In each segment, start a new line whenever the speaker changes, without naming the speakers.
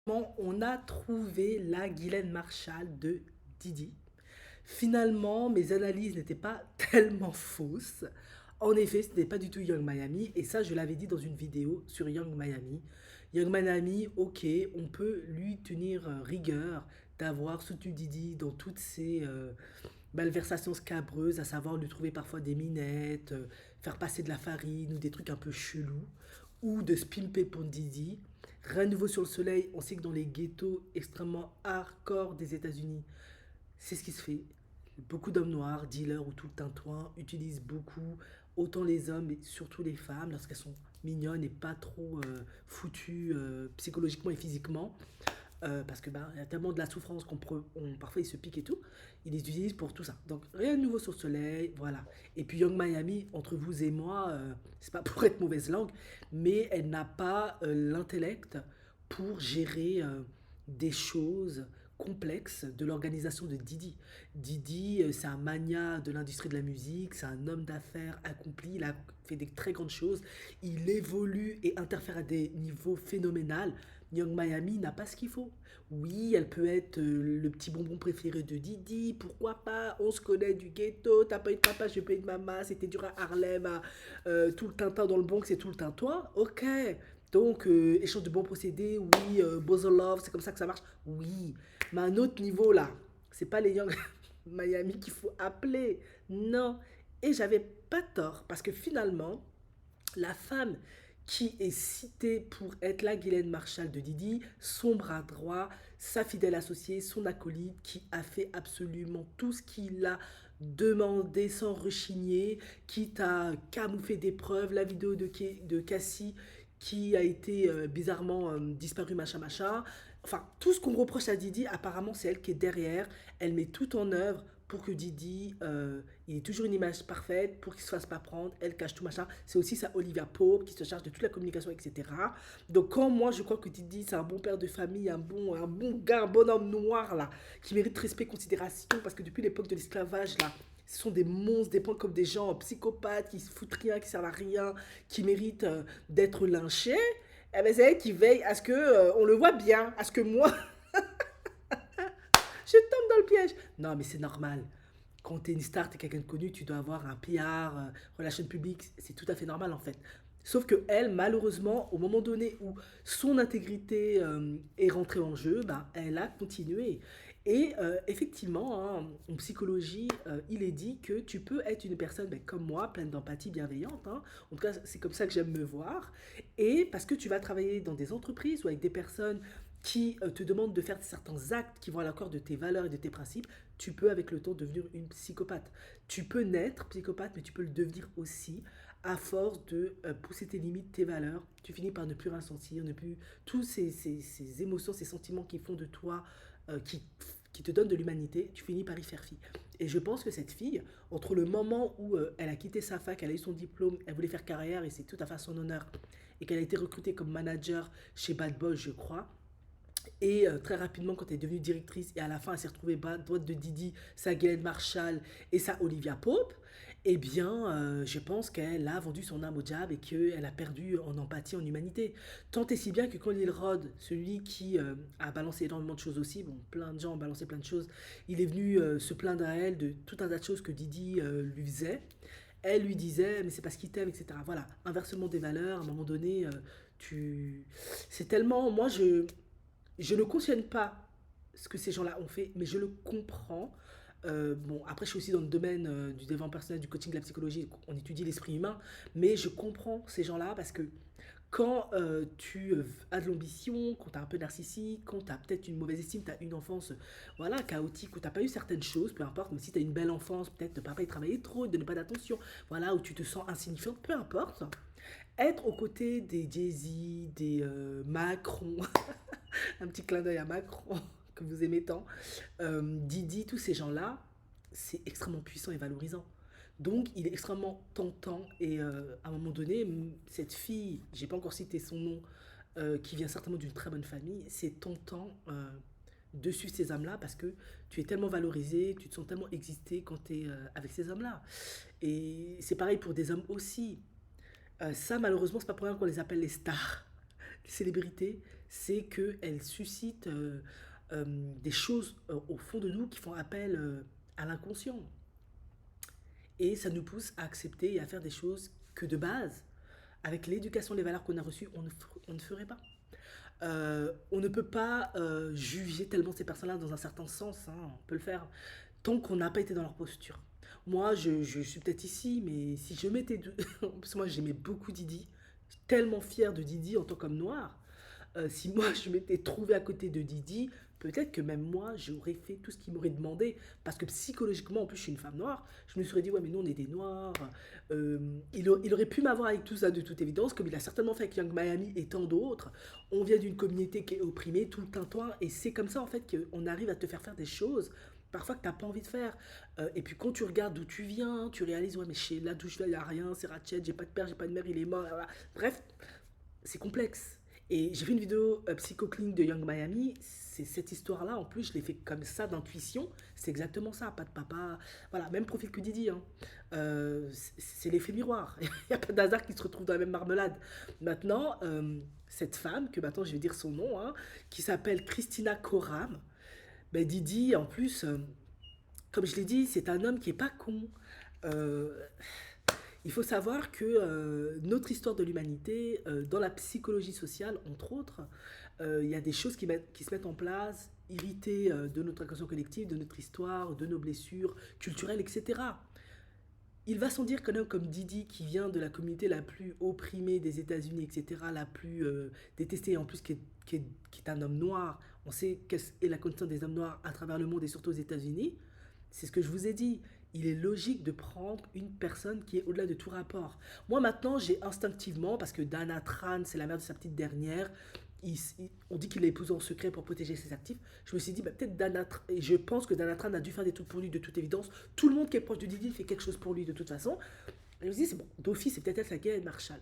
On a trouvé la Guylaine Marshall de Didi. Finalement, mes analyses n'étaient pas tellement fausses. En effet, ce n'est pas du tout Young Miami. Et ça, je l'avais dit dans une vidéo sur Young Miami. Young Miami, ok, on peut lui tenir rigueur d'avoir soutenu Didi dans toutes ses malversations scabreuses, à savoir lui trouver parfois des minettes, faire passer de la farine ou des trucs un peu chelous, ou de se pimper pour Didi. Rien de nouveau sur le soleil, on sait que dans les ghettos extrêmement hardcore des États-Unis, c'est ce qui se fait. Beaucoup d'hommes noirs, dealers ou tout le tintouin, utilisent beaucoup, autant les hommes et surtout les femmes, lorsqu'elles sont mignonnes et pas trop foutues psychologiquement et physiquement. Parce que ben, y a tellement de la souffrance parfois ils se piquent et tout. Ils les utilisent pour tout ça. Donc rien de nouveau sur le soleil, voilà. Et puis Young Miami, entre vous et moi, c'est pas pour être mauvaise langue, mais elle n'a pas l'intellect pour gérer des choses complexes de l'organisation de Didi. Didi, c'est un mania de l'industrie de la musique, c'est un homme d'affaires accompli, il a fait des très grandes choses, il évolue et interfère à des niveaux phénoménaux. Young Miami n'a pas ce qu'il faut. Oui, elle peut être le petit bonbon préféré de Didi, pourquoi pas? On se connaît du ghetto, t'as pas eu de papa, j'ai pas eu de maman, c'était dur à Harlem, tout le tintin dans le Bronx et tout le tintouin. Ok. Donc, échange de bons procédés, oui, Buzzer Love, c'est comme ça que ça marche. Oui. Mais à un autre niveau, là, c'est pas les Young Miami qu'il faut appeler. Non. Et j'avais pas tort, parce que finalement, la femme qui est citée pour être la Guylaine Marshall de Didi, son bras droit, sa fidèle associée, son acolyte, qui a fait absolument tout ce qu'il a demandé sans rechigner, quitte à camoufler des preuves, la vidéo de Cassie qui a été bizarrement disparue, machin, machin. Enfin, tout ce qu'on reproche à Didi, apparemment, c'est elle qui est derrière. Elle met tout en œuvre pour que Didi, il ait toujours une image parfaite, pour qu'il ne se fasse pas prendre, elle cache tout machin. C'est aussi ça Olivia Pope qui se charge de toute la communication, etc. Donc quand moi je crois que Didi c'est un bon père de famille, un bon gars, un bon homme noir là, qui mérite respect, considération, parce que depuis l'époque de l'esclavage là, ce sont des monstres, des points comme des gens psychopathes qui se foutent rien, qui servent à rien, qui méritent d'être lynchés. Eh ben, c'est elle qui veille à ce que on le voit bien, à ce que moi je tombe dans le piège. Non, mais c'est normal. Quand tu es une star, tu es quelqu'un de connu, tu dois avoir un PR, relation publique, c'est tout à fait normal en fait. Sauf que elle, malheureusement, au moment donné où son intégrité est rentrée en jeu, bah, elle a continué. Et effectivement, hein, en psychologie, il est dit que tu peux être une personne ben, comme moi, pleine d'empathie, bienveillante. Hein. En tout cas, c'est comme ça que j'aime me voir. Et parce que tu vas travailler dans des entreprises ou avec des personnes qui te demandent de faire certains actes qui vont à l'accord de tes valeurs et de tes principes, tu peux avec le temps devenir une psychopathe. Tu peux naître psychopathe, mais tu peux le devenir aussi à force de pousser tes limites, tes valeurs. Tu finis par ne plus rien sentir, ne plus... Tous ces émotions, ces sentiments qui font de toi, qui te donnent de l'humanité, tu finis par y faire fi. Et je pense que cette fille, entre le moment où elle a quitté sa fac, elle a eu son diplôme, elle voulait faire carrière et c'est tout à fait à son honneur, et qu'elle a été recrutée comme manager chez Bad Boy, je crois, et très rapidement, quand elle est devenue directrice, et à la fin, elle s'est retrouvée droite de Didi, sa Guylaine Marshall et sa Olivia Pope, eh bien, je pense qu'elle a vendu son âme au diable et qu'elle a perdu en empathie, en humanité. Tant et si bien que quand Lil Rod, celui qui a balancé énormément de choses aussi, bon, plein de gens ont balancé plein de choses, il est venu se plaindre à elle de tout un tas de choses que Didi lui faisait. Elle lui disait, mais c'est parce qu'il t'aime, etc. Voilà, inversement des valeurs, à un moment donné, tu... C'est tellement... Je ne cautionne pas ce que ces gens-là ont fait, mais je le comprends. Bon, après, je suis aussi dans le domaine du développement personnel, du coaching, de la psychologie. On étudie l'esprit humain, mais je comprends ces gens-là parce que quand tu as de l'ambition, quand tu es un peu narcissique, quand tu as peut-être une mauvaise estime, tu as une enfance voilà, chaotique, où tu n'as pas eu certaines choses, peu importe, mais si tu as une belle enfance, peut-être de ne pas y travailler trop, de donner pas d'attention, voilà, où tu te sens insignifiant, peu importe, être aux côtés des Jay-Z, des Macron, un petit clin d'œil à Macron, que vous aimez tant, Didi, tous ces gens-là, c'est extrêmement puissant et valorisant. Donc, il est extrêmement tentant. Et à un moment donné, cette fille, j'ai pas encore cité son nom, qui vient certainement d'une très bonne famille, c'est tentant de suivre ces hommes-là parce que tu es tellement valorisé, tu te sens tellement exister quand tu es avec ces hommes-là. Et c'est pareil pour des hommes aussi. Ça, malheureusement, c'est pas pour rien qu'on les appelle les stars. célébrité, c'est qu'elle suscite des choses au fond de nous qui font appel à l'inconscient. Et ça nous pousse à accepter et à faire des choses que de base, avec l'éducation, les valeurs qu'on a reçues, on ne ferait pas. On ne peut pas juger tellement ces personnes-là dans un certain sens, hein, on peut le faire, tant qu'on n'a pas été dans leur posture. Moi, je suis peut-être ici, mais si je m'étais... Parce que moi, j'aimais beaucoup Didi, tellement fière de Didi en tant qu'homme noir. Si moi je m'étais trouvé à côté de Didi, peut-être que même moi j'aurais fait tout ce qu'il m'aurait demandé. Parce que psychologiquement, en plus je suis une femme noire, je me serais dit, ouais, mais nous on est des noirs. Il aurait pu m'avoir avec tout ça de toute évidence, comme il a certainement fait avec Young Miami et tant d'autres. On vient d'une communauté qui est opprimée, tout le tintouin, et c'est comme ça en fait qu'on arrive à te faire des choses parfois que tu n'as pas envie de faire. Et puis quand tu regardes d'où tu viens, tu réalises, ouais, mais chez là d'où je viens, il n'y a rien, c'est Ratchet, j'ai pas de père, j'ai pas de mère, il est mort. Voilà. Bref, c'est complexe. Et j'ai vu une vidéo Psycho Clean de Young Miami. C'est cette histoire-là, en plus, je l'ai fait comme ça d'intuition. C'est exactement ça, pas de papa. Voilà, même profil que Didi. Hein. C'est l'effet miroir. Il n'y a pas d'hasard qui se retrouve dans la même marmelade. Maintenant, cette femme, que maintenant je vais dire son nom, hein, qui s'appelle Christina Koram, ben Didi, en plus, comme je l'ai dit, c'est un homme qui est pas con. Euh, il faut savoir que notre histoire de l'humanité, dans la psychologie sociale, entre autres, il y a des choses qui se mettent en place, héritées de notre inconscient collectif, de notre histoire, de nos blessures culturelles, etc. Il va sans dire qu'un homme comme Didi, qui vient de la communauté la plus opprimée des États-Unis, etc., la plus détestée, et en plus qui est un homme noir, on sait quelle est la condition des hommes noirs à travers le monde et surtout aux États-Unis, c'est ce que je vous ai dit. Il est logique de prendre une personne qui est au-delà de tout rapport. Moi maintenant, j'ai instinctivement, parce que Dana Tran, c'est la mère de sa petite dernière, on dit qu'il l'a épousée en secret pour protéger ses actifs. Je me suis dit, bah, peut-être Dana Tran, et je pense que Dana Tran a dû faire des trucs pour lui de toute évidence. Tout le monde qui est proche de Didi fait quelque chose pour lui de toute façon. Et je me suis dit, c'est bon, d'office, c'est peut-être elle, sa Guylaine Marshall.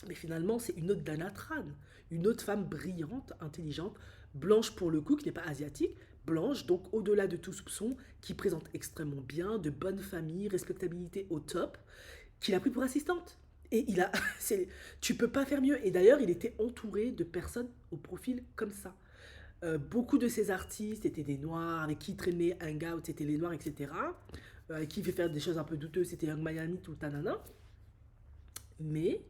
Mais finalement, c'est une autre Dana Tran, une autre femme brillante, intelligente, blanche pour le coup, qui n'est pas asiatique, blanche, donc au-delà de tout soupçon, qui présente extrêmement bien, de bonne famille, respectabilité au top, qu'il a pris pour assistante. Et il a, tu peux pas faire mieux. Et d'ailleurs, il était entouré de personnes au profil comme ça. Beaucoup de ces artistes étaient des noirs, avec qui il traînait Hangout, c'était les noirs, etc. Avec qui il fait faire des choses un peu douteuses, c'était Young Miami, tout le tanana. Mais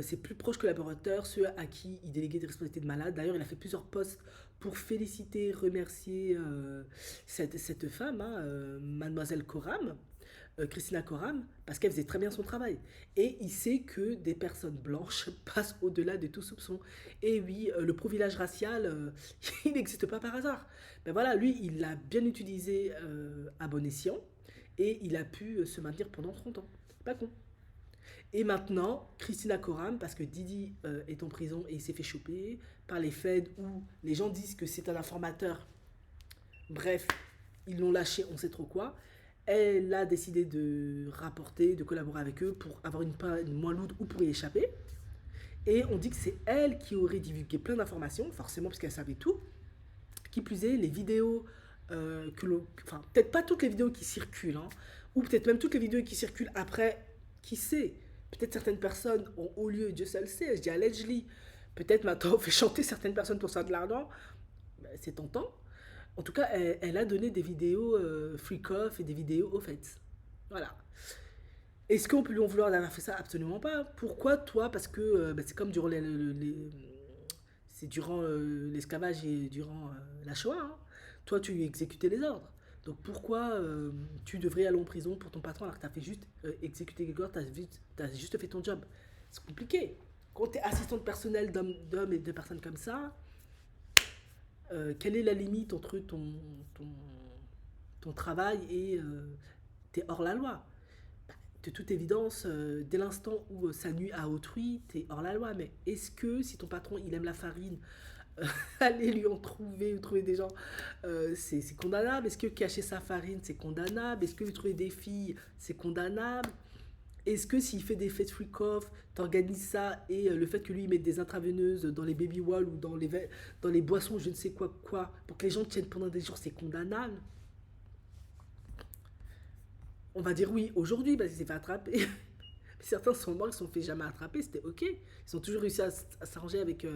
ses plus proches collaborateurs, ceux à qui il déléguait des responsabilités de malade. D'ailleurs, il a fait plusieurs posts pour féliciter, remercier cette femme, hein, Mademoiselle Coram, Christina Coram, parce qu'elle faisait très bien son travail. Et il sait que des personnes blanches passent au-delà de tout soupçon. Et oui, le profilage racial, il n'existe pas par hasard. Ben voilà, lui, il l'a bien utilisé à bon escient, et il a pu se maintenir pendant 30 ans. Pas con. Et maintenant, Christina Koram, parce que Didi est en prison et il s'est fait choper par les Feds où les gens disent que c'est un informateur. Bref, ils l'ont lâché, on sait trop quoi. Elle a décidé de rapporter, de collaborer avec eux pour avoir une peine moins lourde ou pour y échapper. Et on dit que c'est elle qui aurait divulgué plein d'informations, forcément puisqu'elle savait tout. Qui plus est, les vidéos enfin, peut-être pas toutes les vidéos qui circulent, hein, ou peut-être même toutes les vidéos qui circulent après, qui sait, peut-être certaines personnes ont au lieu, Dieu seul sait, je dis allegedly, peut-être maintenant on fait chanter certaines personnes pour ça de l'argent, ben, c'est tentant. En tout cas, elle a donné des vidéos freak off et des vidéos au fait. Voilà. Est-ce qu'on peut lui en vouloir d'avoir fait ça? Absolument pas. Pourquoi toi? Parce que ben, c'est comme durant c'est durant l'esclavage et durant la Shoah. Hein. Toi, tu exécutais les ordres. Donc pourquoi tu devrais aller en prison pour ton patron alors que tu as fait juste exécuter quelque chose, tu as juste fait ton job? C'est compliqué. Quand tu es assistant de personnel d'hommes et de personnes comme ça, quelle est la limite entre ton travail et t'es hors la loi? De toute évidence, dès l'instant où ça nuit à autrui, t'es hors la loi. Mais est-ce que si ton patron il aime la farine, aller lui en trouver ou trouver des gens, c'est condamnable? Est-ce que cacher sa farine, c'est condamnable? Est-ce que lui trouver des filles, c'est condamnable? Est-ce que s'il fait des fêtes freak-off, t'organises ça et le fait que lui il mette des intraveineuses dans les baby walls ou dans les boissons, je ne sais quoi, pour que les gens tiennent pendant des jours, c'est condamnable? On va dire oui aujourd'hui parce qu'il s'est fait attraper. Certains sont morts, ils se sont fait jamais attraper, c'était ok. Ils ont toujours réussi à s'arranger avec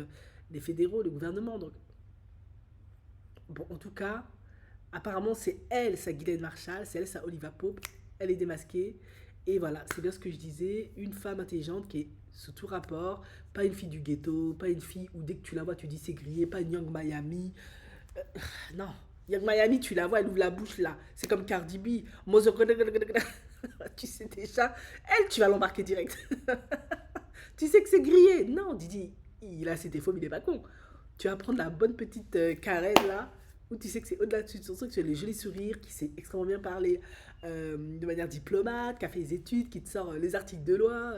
les fédéraux, le gouvernement. Donc, bon, en tout cas, apparemment, c'est elle, sa Guylaine Marshall, c'est elle, sa Oliva Pope. Elle est démasquée. Et voilà, c'est bien ce que je disais. Une femme intelligente qui est sous tout rapport. Pas une fille du ghetto, pas une fille où dès que tu la vois, tu dis c'est grillé. Pas une Young Miami. Euh, non. Young Miami, tu la vois, elle ouvre la bouche là. C'est comme Cardi B. Tu sais déjà. Elle, tu vas l'embarquer direct. Tu sais que c'est grillé. Non, Didi, il a ses défauts, mais il est pas con. Tu vas prendre la bonne petite Karen là, où tu sais que c'est au-delà de son truc, tu as le joli sourire, qui sait extrêmement bien parler de manière diplomate, qui a fait des études, qui te sort les articles de loi,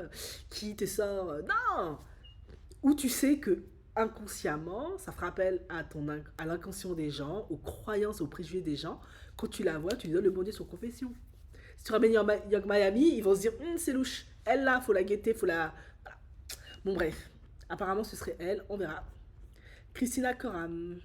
qui te sort. Non! Où tu sais que inconsciemment, ça fera appel à, à l'inconscient des gens, aux croyances, aux préjugés des gens. Quand tu la vois, tu lui donnes le bon Dieu sur confession. Si tu ramènes Young Miami, ils vont se dire, c'est louche. Elle là, faut la guetter, faut la. Voilà. Bon, bref. Apparemment, ce serait elle, on verra. Christina Coram.